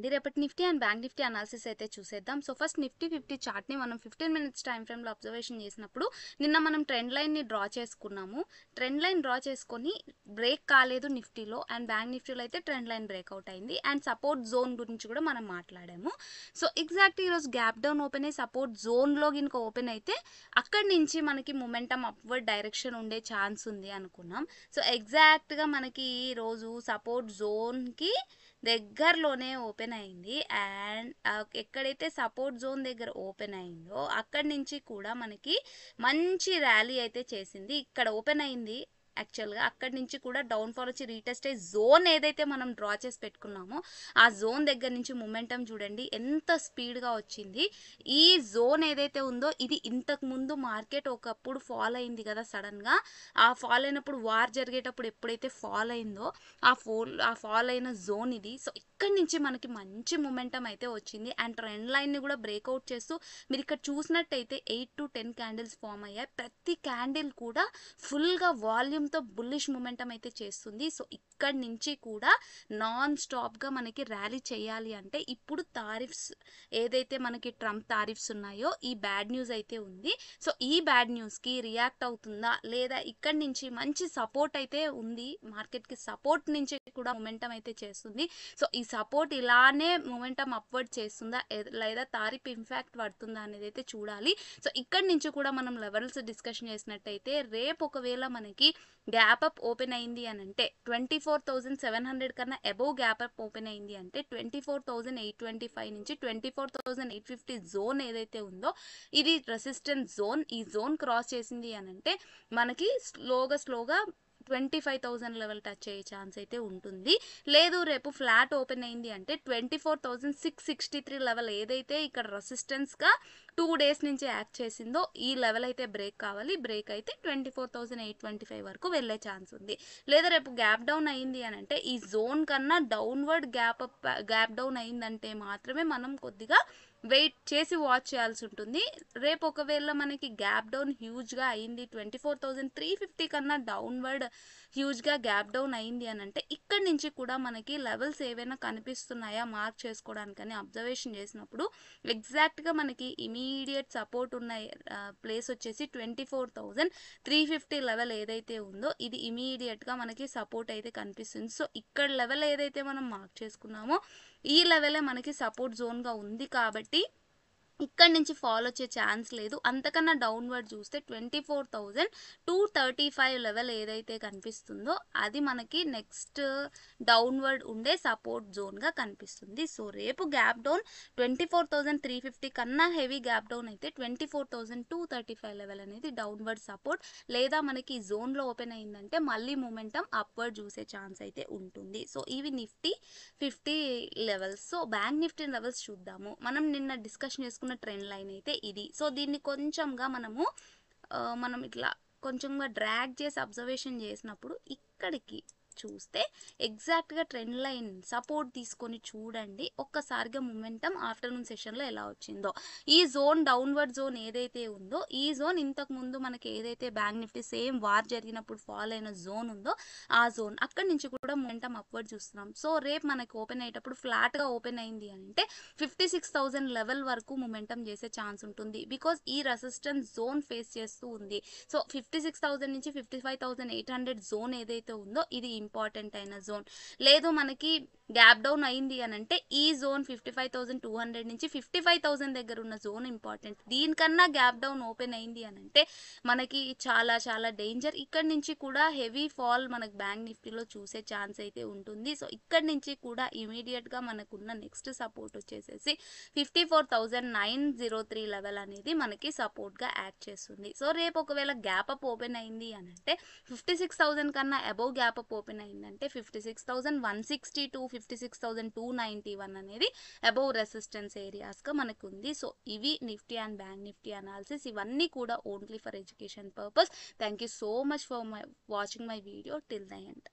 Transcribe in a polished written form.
అండి. రేపటి Nifty and bank Nifty analysis అయితే చూసేద్దాం. సో ఫస్ట్ నిఫ్టీ 50 చార్ట్‌ని మనం 15 మినిట్స్ టైమ్ ఫ్రేమ్‌లో అబ్జర్వేషన్ చేసినప్పుడు నిన్న మనం ట్రెండ్ లైన్‌ని డ్రా చేసుకున్నాము. ట్రెండ్ లైన్ డ్రా చేసుకొని బ్రేక్ కాలేదు నిఫ్టీలో అండ్ బ్యాంక్ నిఫ్టీలో అయితే ట్రెండ్ లైన్ బ్రేక్అవుట్ అయింది. అండ్ సపోర్ట్ జోన్ గురించి కూడా మనం మాట్లాడాము. సో ఎగ్జాక్ట్ ఈరోజు గ్యాప్ డౌన్ ఓపెన్ అయ్యి సపోర్ట్ జోన్‌లో గినుక ఓపెన్ అయితే అక్కడి నుంచి మనకి మొమెంటం అప్వర్డ్ డైరెక్షన్ ఉండే ఛాన్స్ ఉంది అనుకున్నాం. సో ఎగ్జాక్ట్‌గా మనకి ఈరోజు సపోర్ట్ జోన్‌కి దగ్గరలోనే ఓపెన్ అయింది. అండ్ ఎక్కడైతే సపోర్ట్ జోన్ దగ్గర ఓపెన్ అయిందో అక్కడి నుంచి కూడా మనకి మంచి ర్యాలీ అయితే చేసింది. ఇక్కడ ఓపెన్ అయింది యాక్చువల్గా, అక్కడి నుంచి కూడా డౌన్ ఫాల్ వచ్చి రీటెస్ట్ అయ్యి జోన్ ఏదైతే మనం డ్రా చేసి పెట్టుకున్నామో ఆ జోన్ దగ్గర నుంచి మొమెంటం చూడండి ఎంత స్పీడ్గా వచ్చింది. ఈ జోన్ ఏదైతే ఉందో ఇది ఇంతకు ముందు మార్కెట్ ఒకప్పుడు ఫాల్ అయింది కదా సడన్గా. ఆ ఫాల్ అయినప్పుడు వార్ జరిగేటప్పుడు ఎప్పుడైతే ఫాల్ అయిందో ఆ ఫాల్ అయిన జోన్ ఇది. సో ఇక్కడి నుంచి మనకి మంచి మొమెంటం అయితే వచ్చింది అండ్ ట్రెండ్ లైన్ని కూడా బ్రేక్అవుట్ చేస్తూ మీరు ఇక్కడ చూసినట్టయితే 8 to 10 క్యాండిల్స్ ఫామ్ అయ్యాయి. ప్రతి క్యాండిల్ కూడా ఫుల్గా వాల్యూమ్తో బుల్లిష్ మొమెంటం అయితే చేస్తుంది. సో ఇక్కడి నుంచి కూడా నాన్ స్టాప్గా మనకి ర్యాలీ చేయాలి అంటే ఇప్పుడు తారిఫ్స్ ఏదైతే మనకి ట్రంప్ తారిఫ్స్ ఉన్నాయో ఈ బ్యాడ్ న్యూస్ అయితే ఉంది. సో ఈ బ్యాడ్ న్యూస్కి రియాక్ట్ అవుతుందా లేదా ఇక్కడి నుంచి మంచి సపోర్ట్ అయితే ఉంది, మార్కెట్కి సపోర్ట్ నుంచి కూడా మొమెంటం అయితే చేస్తుంది. సో ఈ సపోర్ట్ ఇలానే మొమెంటం అప్వర్డ్ చేస్తుందా లేదా తారిఫ్ ఇంపాక్ట్ పడుతుందా అనేది అయితే చూడాలి. సో ఇక్కడి నుంచి కూడా మనం లెవెల్స్ డిస్కషన్ చేసినట్టయితే రేపు ఒకవేళ మనకి గ్యాప్ అప్ ఓపెన్ అయింది అని అంటే 24,700 కన్నా అబోవ్ గ్యాప్ అప్ ఓపెన్ అయింది అంటే 24,825 నుంచి 24,850 జోన్ ఏదైతే ఉందో ఇది రెసిస్టెన్స్ జోన్. ఈ జోన్ క్రాస్ చేసింది అని అంటే మనకి స్లోగా 25,000 లెవెల్ టచ్ అయ్యే ఛాన్స్ అయితే ఉంటుంది. లేదు రేపు ఫ్లాట్ ఓపెన్ అయింది అంటే 24,663 లెవెల్ ఏదైతే ఇక్కడ రెసిస్టెన్స్గా 2 డేస్ నుంచి యాక్ట్ చేసిందో ఈ లెవెల్ అయితే బ్రేక్ కావాలి. బ్రేక్ అయితే 24,825 వరకు వెళ్ళే ఛాన్స్ ఉంది. లేదా రేపు గ్యాప్ డౌన్ అయింది అని అంటే ఈ జోన్ కన్నా డౌన్వర్డ్ గ్యాప్ డౌన్ అయిందంటే మాత్రమే మనం కొద్దిగా వెయిట్ చేసి వాచ్ చేయాల్సి ఉంటుంది. రేపు ఒకవేళ మనకి గ్యాప్ డౌన్ హ్యూజ్గా అయింది 24,350 కన్నా డౌన్వర్డ్ హ్యూజ్గా గ్యాప్ డౌన్ అయింది అని అంటే ఇక్కడి నుంచి కూడా మనకి లెవెల్స్ ఏవైనా కనిపిస్తున్నాయా మార్క్ చేసుకోవడానికని అబ్జర్వేషన్ చేసినప్పుడు ఎగ్జాక్ట్గా మనకి ఇమీడియట్ సపోర్ట్ ఉన్న ప్లేస్ వచ్చేసి 24,350 లెవెల్ ఏదైతే ఉందో ఇది ఇమీడియట్గా మనకి సపోర్ట్ అయితే కనిపిస్తుంది. సో ఇక్కడ లెవెల్ ఏదైతే మనం మార్క్ చేసుకున్నామో ఈ లెవెలే మనకి సపోర్ట్ జోన్గా ఉంది కాబట్టి ఇక్కడి నుంచి ఫాల్ వచ్చే ఛాన్స్ లేదు. అంతకన్నా డౌన్వర్డ్ చూస్తే 24,235 లెవెల్ ఏదైతే కనిపిస్తుందో అది మనకి నెక్స్ట్ డౌన్వర్డ్ ఉండే సపోర్ట్ జోన్గా కనిపిస్తుంది. సో రేపు గ్యాప్ డౌన్ 24,350 కన్నా హెవీ గ్యాప్ డౌన్ అయితే 24,235 లెవెల్ అనేది డౌన్వర్డ్ సపోర్ట్. లేదా మనకి జోన్లో ఓపెన్ అయిందంటే మళ్ళీ మూమెంటం అప్వర్డ్ చూసే ఛాన్స్ అయితే ఉంటుంది. సో ఇవి Nifty 50 levels. So bank Nifty levels చూద్దాము. మనం నిన్న డిస్కషన్ చేసుకున్న ట్రెండ్ లైన్ అయితే ఇది. సో దీన్ని కొంచెంగా మనం ఇట్లా కొంచెంగా డ్రాగ్ చేసి అబ్జర్వేషన్ చేసినప్పుడు ఇక్కడికి చూస్తే ఎగ్జాక్ట్గా ట్రెండ్ లైన్ సపోర్ట్ తీసుకొని చూడండి ఒక్కసారిగా మొమెంటం ఆఫ్టర్నూన్ సెషన్లో ఎలా వచ్చిందో. ఈ జోన్ డౌన్వర్డ్ జోన్ ఏదైతే ఉందో ఈ జోన్ ఇంతకు ముందు మనకి ఏదైతే బ్యాంక్ నిఫ్టీ సేమ్ వార్ జరిగినప్పుడు ఫాల్ అయిన జోన్ ఉందో ఆ జోన్ అక్కడి నుంచి కూడా మొమెంటం అప్వర్డ్ చూస్తున్నాం. సో రేపు మనకి ఓపెన్ అయ్యేటప్పుడు ఫ్లాట్గా ఓపెన్ అయింది అంటే 56,000 లెవెల్ వరకు మొమెంటం చేసే ఛాన్స్ ఉంటుంది. బికాజ్ ఈ రెసిస్టెన్స్ జోన్ ఫేస్ చేస్తూ ఉంది. సో 56,000 నుంచి 55,800 జోన్ ఏదైతే ఉందో ఇది ఇంపార్టెంట్ అయిన జోన్. లేదు మనకి గ్యాప్ డౌన్ అయింది అని అంటే ఈ జోన్ 55,200 నుంచి 55,000 దగ్గర ఉన్న జోన్ ఇంపార్టెంట్. దీనికన్నా గ్యాప్ డౌన్ ఓపెన్ అయింది అని అంటే మనకి చాలా చాలా డేంజర్. ఇక్కడ నుంచి కూడా హెవీ ఫాల్ మనకు బ్యాంక్ నిఫ్టీలో చూసే ఛాన్స్ అయితే ఉంటుంది. సో ఇక్కడ నుంచి కూడా ఇమీడియట్గా మనకున్న నెక్స్ట్ సపోర్ట్ వచ్చేసేసి 54,903 లెవెల్ అనేది మనకి సపోర్ట్గా యాక్ట్ చేస్తుంది. సో రేపు ఒకవేళ గ్యాప్ అప్ ఓపెన్ అయింది అని అంటే 56,000 కన్నా అబోవ్ గ్యాప్ అప్ ఓపెన్ అయిందంటే 56,160 to 56,291 అనేది అబోవ్ రెసిస్టెన్స్ ఏరియాస్గా మనకు ఉంది. సో ఇవి Nifty and bank Nifty analysis. ఇవన్నీ కూడా only for education purpose. Thank you so much for watching my video till the end.